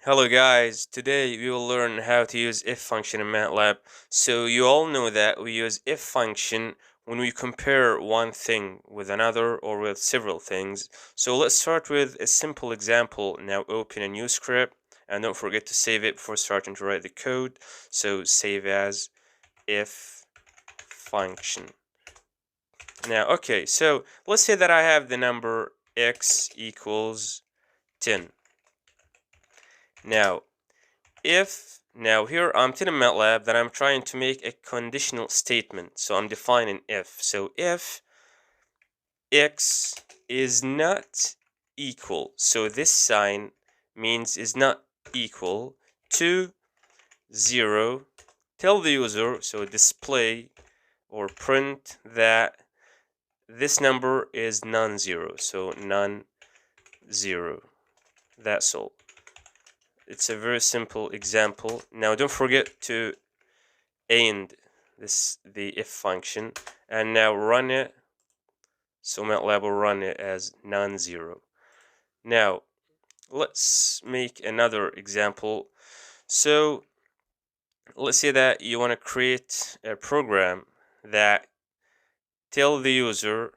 Hello guys, today we will learn how to use if function in MATLAB. So you all know that we use if function when we compare one thing with another or with several things. So let's start with a simple example. Now open a new script and don't forget to save it before starting to write the code. So save as if function. Now okay, so let's say that I have the number x equals 10. Now here I'm telling MATLAB that I'm trying to make a conditional statement. So I'm defining if. So if x is not equal, so this sign means is not equal to 0, tell the user, so display or print that this number is non-zero. So non-zero. That's all. It's a very simple example. Now don't forget to end the if function and now run it. So MATLAB will run it as non-zero. Now let's make another example. So let's say that you want to create a program that tell the user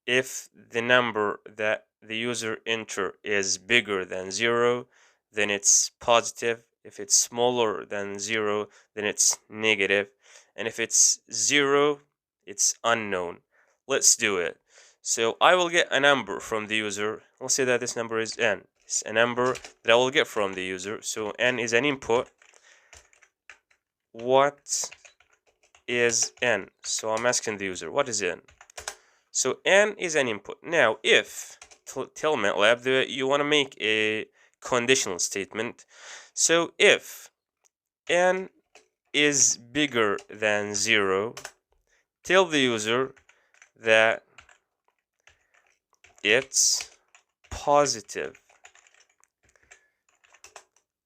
if the number that the user enter is bigger than 0, then it's positive. If it's smaller than 0, then it's negative. And if it's 0, it's unknown. Let's do it. So I will get a number from the user. Let's say that this number is n. It's a number that I will get from the user. So n is an input. What is n? So I'm asking the user, what is n? So n is an input. Now, if tell MATLAB that you want to make a conditional statement. So if n is bigger than 0, tell the user that it's positive.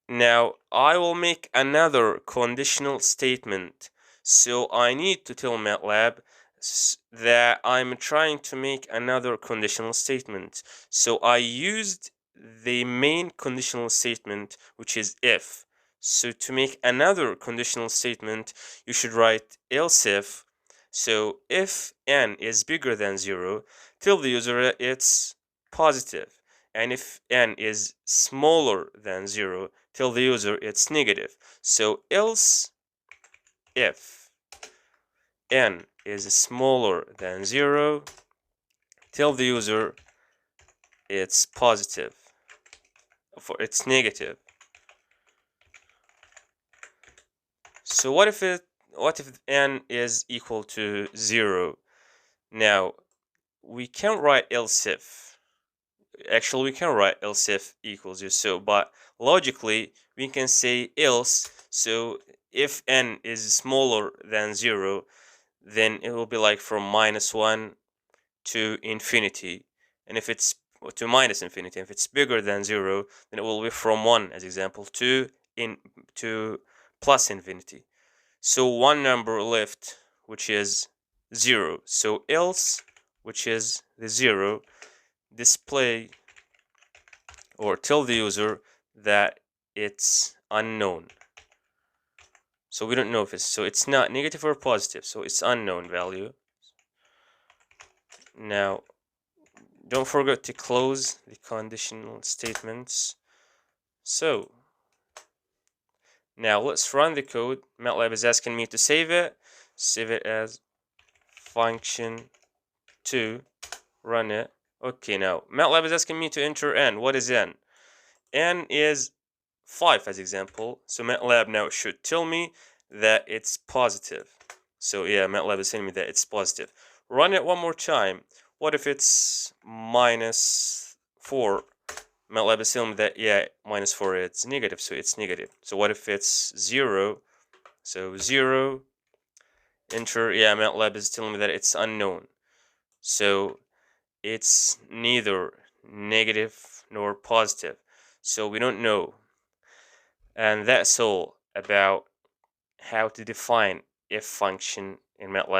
Now, I will make another conditional statement. So I need to tell MATLAB that I'm trying to make another conditional statement. So I used the main conditional statement, which is if. So to make another conditional statement, you should write else if. So if n is bigger than 0, tell the user it's positive. And if n is smaller than 0, tell the user it's negative. So else if n is smaller than 0, tell the user it's positive, for it's negative. So what if n is equal to 0? Now we can write else if. Actually, we can write else if equals 0. So, but logically we can say else. So if n is smaller than 0, then it will be like from -1 to infinity. And if it's to minus infinity, if it's bigger than 0, then it will be from 1, as example, to plus infinity. So one number left, which is 0. So else, which is the 0, display or tell the user that it's unknown. So we don't know if it's not negative or positive, so it's unknown value. Now don't forget to close the conditional statements. So now let's run the code. MATLAB is asking me to save it. Save it as function 2. Run it. Okay, now MATLAB is asking me to enter n. What is n? N is 5 as example. So MATLAB now should tell me that it's positive. So yeah, MATLAB is telling me that it's positive. Run it one more time. What if it's -4? MATLAB is telling me that, yeah, -4 it's negative, so it's negative. So what if it's 0? So 0, enter, yeah, MATLAB is telling me that it's unknown. So it's neither negative nor positive. So we don't know. And that's all about how to define if function in MATLAB.